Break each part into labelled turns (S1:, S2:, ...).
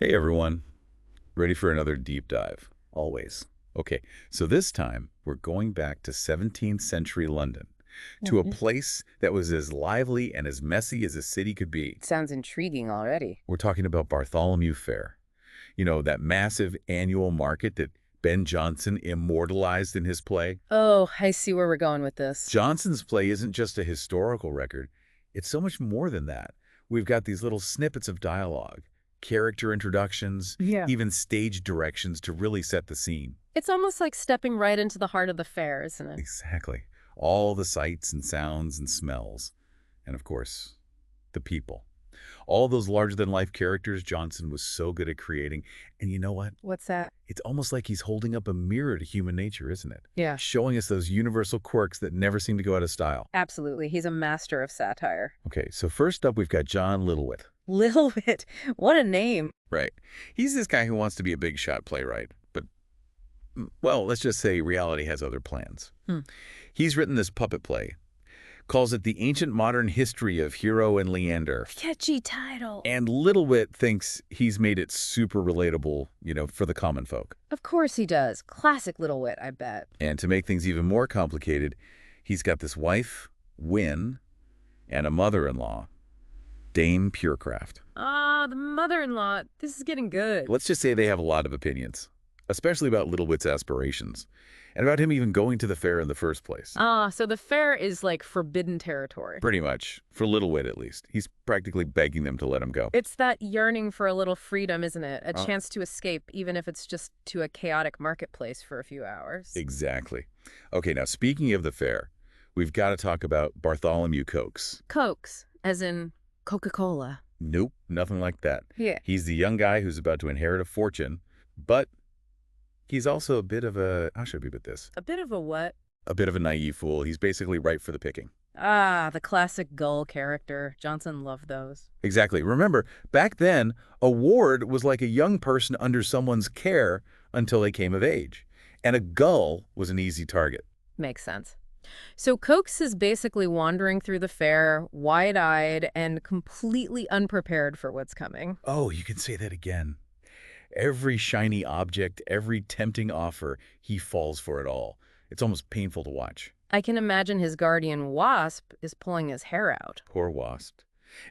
S1: Hey everyone, ready for another deep dive? Always. Okay, so this time we're going back to 17th century London, to a
S2: Mhm.
S1: place that was as lively and as messy as a city could be.
S2: Sounds intriguing already.
S1: We're talking about Bartholomew Fair. You know, that massive annual market that Ben Jonson immortalized in his play.
S2: Oh, I see where we're going with this.
S1: Johnson's play isn't just a historical record, it's so much more than that. We've got these little snippets of dialogue, character introductions,
S2: Yeah.
S1: even stage directions to really set the scene.
S2: It's almost like stepping right into the heart of the fair, isn't it?
S1: Exactly. All the sights and sounds and smells. And of course, the people. All those larger-than-life characters Johnson was so good at creating. And you know what?
S2: What's that?
S1: It's almost like he's holding up a mirror to human nature, isn't it?
S2: Yeah.
S1: Showing us those universal quirks that never seem to go out of style.
S2: Absolutely. He's a master of satire.
S1: Okay, so first up, we've got John Littlewhite.
S2: Little Wit. What a name.
S1: Right. He's this guy who wants to be a big shot playwright, but, well, let's just say reality has other plans.
S2: Hmm.
S1: He's written this puppet play, calls it the ancient modern history of Hero and Leander.
S2: Catchy title.
S1: And Littlewhite thinks he's made it super relatable, for the common folk.
S2: Of course he does. Classic Little Wit, I bet.
S1: And to make things even more complicated, he's got this wife, Win, and a mother-in-law, Dame Purecraft.
S2: Ah, the mother-in-law. This is getting good.
S1: Let's just say they have a lot of opinions, especially about Littlewhite's aspirations, and about him even going to the fair in the first place.
S2: Ah, so the fair is like forbidden territory.
S1: Pretty much, for Littlewhite at least. He's practically begging them to let him go.
S2: It's that yearning for a little freedom, isn't it? A
S1: Uh,
S2: chance to escape, even if it's just to a chaotic marketplace for a few hours.
S1: Exactly. Okay, now speaking of the fair, we've got to talk about Bartholomew Cokes.
S2: Cokes, as in Coca-Cola.
S1: Nope, nothing like that.
S2: Yeah.
S1: He's the young guy who's about to inherit a fortune, but he's also a bit of a, how should we put this?
S2: A bit of a what?
S1: A bit of a naive fool. He's basically ripe for the picking.
S2: Ah, the classic gull character. Johnson loved those.
S1: Exactly. Remember, back then, a ward was like a young person under someone's care until they came of age. And a gull was an easy target.
S2: Makes sense. So Cokes is basically wandering through the fair, wide-eyed and completely unprepared for what's coming.
S1: Oh, you can say that again. Every shiny object, every tempting offer, he falls for it all. It's almost painful to watch.
S2: I can imagine his guardian Wasp is pulling his hair out.
S1: Poor Wasp.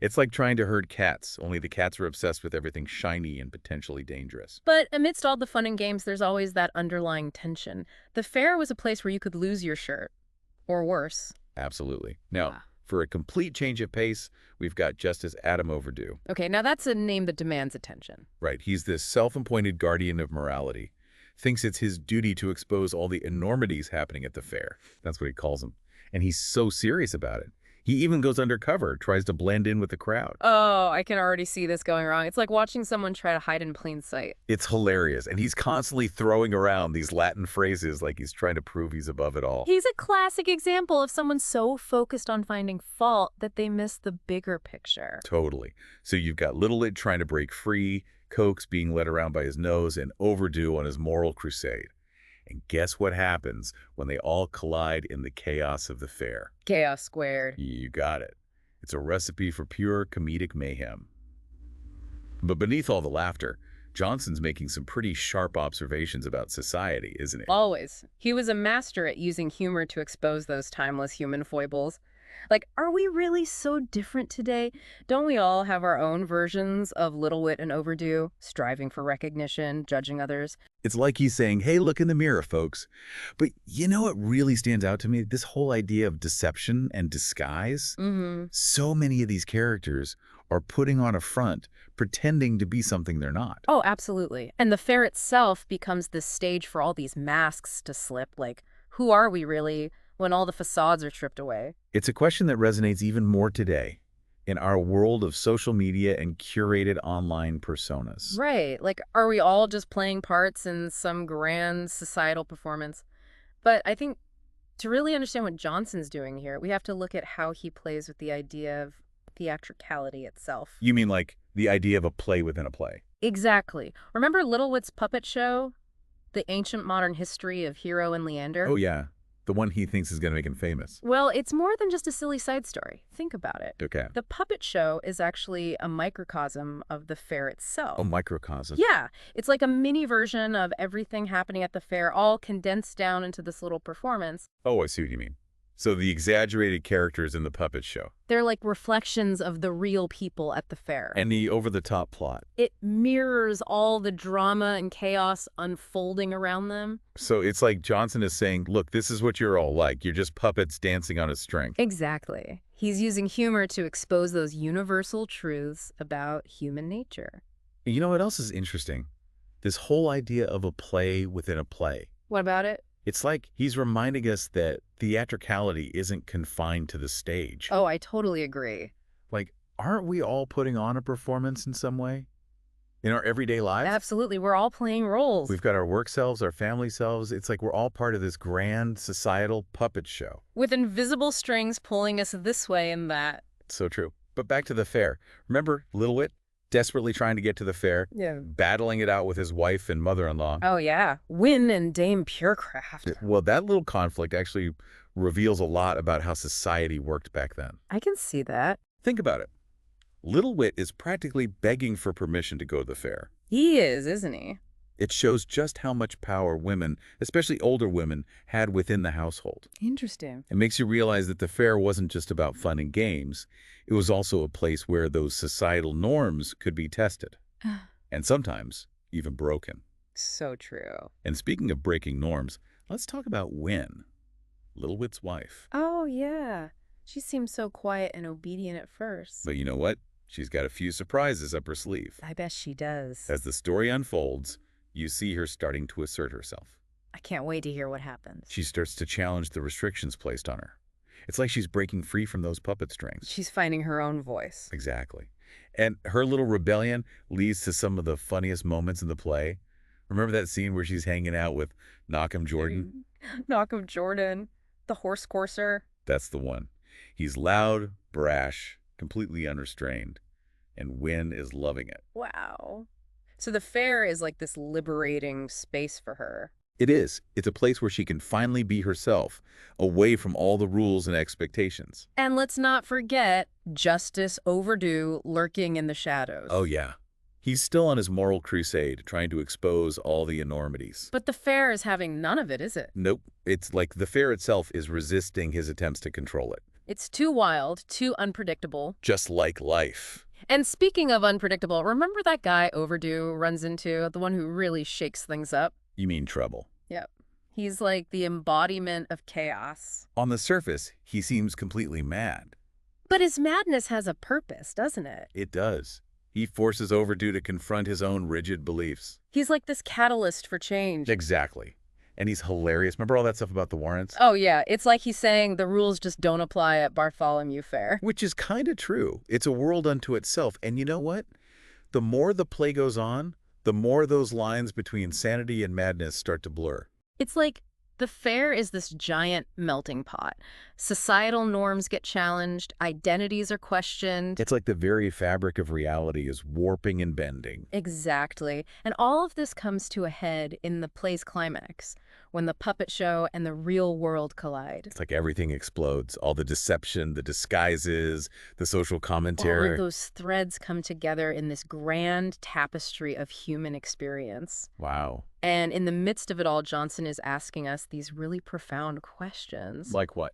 S1: It's like trying to herd cats, only the cats are obsessed with everything shiny and potentially dangerous.
S2: But amidst all the fun and games, there's always that underlying tension. The fair was a place where you could lose your shirt. Or worse.
S1: Absolutely. Now,
S2: Ah.
S1: for a complete change of pace, we've got Justice Adam Overdue.
S2: Okay, now that's a name that demands attention.
S1: Right, he's this self-appointed guardian of morality. Thinks it's his duty to expose all the enormities happening at the fair. That's what he calls them. And he's so serious about it. He even goes undercover, tries to blend in with the crowd.
S2: Oh, I can already see this going wrong. It's like watching someone try to hide in plain sight.
S1: It's hilarious, and he's constantly throwing around these Latin phrases like he's trying to prove he's above it all.
S2: He's a classic example of someone so focused on finding fault that they miss the bigger picture.
S1: Totally. So you've got Littlewhite trying to break free, Cokes being led around by his nose, and Overdue on his moral crusade. And guess what happens when they all collide in the chaos of the fair?
S2: Chaos squared.
S1: You got it. It's a recipe for pure comedic mayhem. But beneath all the laughter, Johnson's making some pretty sharp observations about society, isn't he?
S2: Always. He was a master at using humor to expose those timeless human foibles. Like, are we really so different today? Don't we all have our own versions of Little Wit and Overdue, striving for recognition, judging others?
S1: It's like he's saying, hey, look in the mirror, folks. But you know what really stands out to me? This whole idea of deception and disguise.
S2: Mm-hmm.
S1: So many of these characters are putting on a front, pretending to be something they're not.
S2: Oh, absolutely. And the fair itself becomes this stage for all these masks to slip. Like, who are we really when all the facades are stripped away?
S1: It's a question that resonates even more today in our world of social media and curated online personas.
S2: Right. Like, are we all just playing parts in some grand societal performance? But I think to really understand what Johnson's doing here, we have to look at how he plays with the idea of theatricality itself.
S1: You mean like the idea of a play within a play?
S2: Exactly. Remember Littlewhite's puppet show? The ancient modern history of Hero and Leander?
S1: Oh, yeah. The one he thinks is going to make him famous.
S2: Well, it's more than just a silly side story. Think about it.
S1: Okay.
S2: The puppet show is actually a microcosm of the fair
S1: A
S2: itself.
S1: microcosm.
S2: Yeah, it's like a mini version of everything happening at the fair, all condensed down into this little performance.
S1: Oh, I see what you mean. So the exaggerated characters in the puppet show.
S2: They're like reflections of the real people at the fair.
S1: And the over-the-top plot.
S2: It mirrors all the drama and chaos unfolding around them.
S1: So it's like Jonson is saying, look, this is what you're all like. You're just puppets dancing on a string.
S2: Exactly. He's using humor to expose those universal truths about human nature.
S1: You know what else is interesting? This whole idea of a play within a play.
S2: What about it?
S1: It's like he's reminding us that theatricality isn't confined to the stage.
S2: Oh, I totally agree.
S1: Like, aren't we all putting on a performance in some way? In our everyday lives?
S2: Absolutely. We're all playing roles.
S1: We've got our work selves, our family selves. It's like we're all part of this grand societal puppet show.
S2: With invisible strings pulling us this way and that.
S1: So true. But back to the fair. Remember Little Wit? Desperately trying to get to the fair,
S2: Yeah.
S1: battling it out with his wife and mother-in-law.
S2: Oh, yeah. Win and Dame Purecraft.
S1: Well, that little conflict actually reveals a lot about how society worked back then.
S2: I can see that.
S1: Think about it. Little Wit is practically begging for permission to go to the fair.
S2: He is, isn't he?
S1: It shows just how much power women, especially older women, had within the household.
S2: Interesting.
S1: It makes you realize that the fair wasn't just about fun and games. It was also a place where those societal norms could be tested. And sometimes even broken.
S2: So true.
S1: And speaking of breaking norms, let's talk about Win, Little Wit's wife.
S2: Oh, yeah. She seems so quiet and obedient at first.
S1: But you know what? She's got a few surprises up her sleeve.
S2: I bet she does.
S1: As the story unfolds, you see her starting to assert herself.
S2: I can't wait to hear what happens.
S1: She starts to challenge the restrictions placed on her. It's like she's breaking free from those puppet strings.
S2: She's finding her own voice.
S1: Exactly. And her little rebellion leads to some of the funniest moments in the play. Remember that scene where she's hanging out with Knockham Jordan?
S2: Knockham Jordan, the horse courser.
S1: That's the one. He's loud, brash, completely unrestrained, and Win is loving it.
S2: Wow. So the fair is like this liberating space for her.
S1: It is. It's a place where she can finally be herself, away from all the rules and expectations.
S2: And let's not forget justice overdue lurking in the shadows.
S1: Oh, yeah. He's still on his moral crusade, trying to expose all the enormities.
S2: But the fair is having none of it, is it?
S1: Nope. It's like the fair itself is resisting his attempts to control it.
S2: It's too wild, too unpredictable.
S1: Just like life.
S2: And speaking of unpredictable, remember that guy Overdue runs into, the one who really shakes things up?
S1: You mean trouble.
S2: Yep. He's like the embodiment of chaos.
S1: On the surface, he seems completely mad.
S2: But his madness has a purpose, doesn't it?
S1: It does. He forces Overdue to confront his own rigid beliefs.
S2: He's like this catalyst for change.
S1: Exactly. And he's hilarious. Remember all that stuff about the warrants?
S2: Oh, yeah. It's like he's saying the rules just don't apply at Bartholomew Fair.
S1: Which is kind of true. It's a world unto itself. And you know what? The more the play goes on, the more those lines between sanity and madness start to blur.
S2: It's like the fair is this giant melting pot. Societal norms get challenged, identities are questioned.
S1: It's like the very fabric of reality is warping and bending.
S2: Exactly. And all of this comes to a head in the play's climax, when the puppet show and the real world collide.
S1: It's like everything explodes. All the deception, the disguises, the social commentary.
S2: All of those threads come together in this grand tapestry of human experience.
S1: Wow.
S2: And in the midst of it all, Jonson is asking us these really profound questions.
S1: Like what?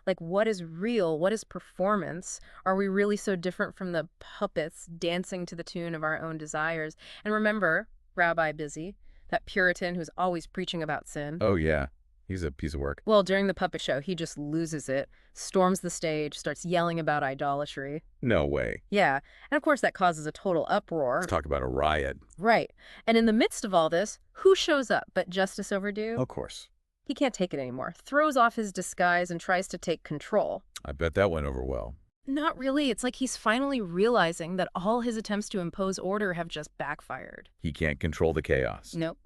S2: Like, what is real? What is performance? Are we really so different from the puppets dancing to the tune of our own desires? And remember, Rabbi Busy, that Puritan who's always preaching about sin.
S1: Oh, yeah. He's a piece of work.
S2: Well, during the puppet show, he just loses it, storms the stage, starts yelling about idolatry.
S1: No way.
S2: Yeah. And of course, that causes a total uproar.
S1: Let's talk about a riot.
S2: Right. And in the midst of all this, who shows up but Justice Overdue?
S1: Of course.
S2: He can't take it anymore, throws off his disguise and tries to take control.
S1: I bet that went over well.
S2: Not really. It's like he's finally realizing that all his attempts to impose order have just backfired.
S1: He can't control the chaos.
S2: Nope.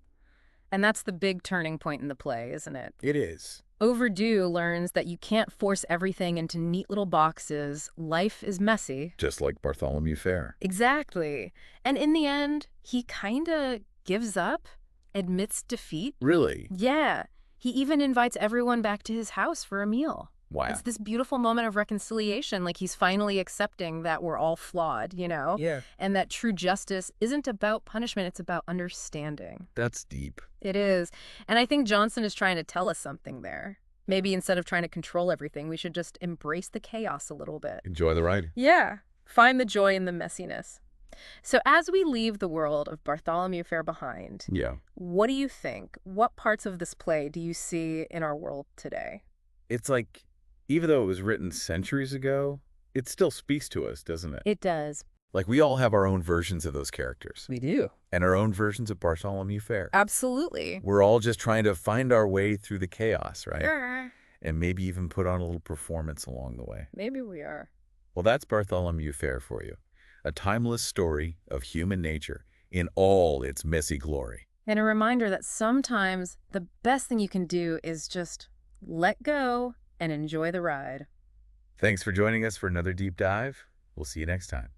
S2: And that's the big turning point in the play, isn't it?
S1: It is.
S2: Overdue learns that you can't force everything into neat little boxes. Life is messy.
S1: Just like Bartholomew Fair.
S2: Exactly. And in the end, he kind of gives up, admits defeat.
S1: Really?
S2: Yeah. He even invites everyone back to his house for a meal.
S1: Wow.
S2: It's this beautiful moment of reconciliation, like he's finally accepting that we're all flawed,
S1: Yeah.
S2: and that true justice isn't about punishment, it's about understanding.
S1: That's deep.
S2: It is. And I think Jonson is trying to tell us something there. Maybe instead of trying to control everything, we should just embrace the chaos a little bit.
S1: Enjoy the ride.
S2: Yeah, find the joy in the messiness. So as we leave the world of Bartholomew Fair behind,
S1: Yeah.
S2: what do you think? What parts of this play do you see in our world today?
S1: It's like, even though it was written centuries ago, it still speaks to us, doesn't it?
S2: It does.
S1: Like, we all have our own versions of those characters.
S2: We do.
S1: And our own versions of Bartholomew Fair.
S2: Absolutely.
S1: We're all just trying to find our way through the chaos, right?
S2: Sure.
S1: And maybe even put on a little performance along the way.
S2: Maybe we are.
S1: Well, that's Bartholomew Fair for you. A timeless story of human nature in all its messy glory.
S2: And a reminder that sometimes the best thing you can do is just let go and enjoy the ride.
S1: Thanks for joining us for another deep dive. We'll see you next time.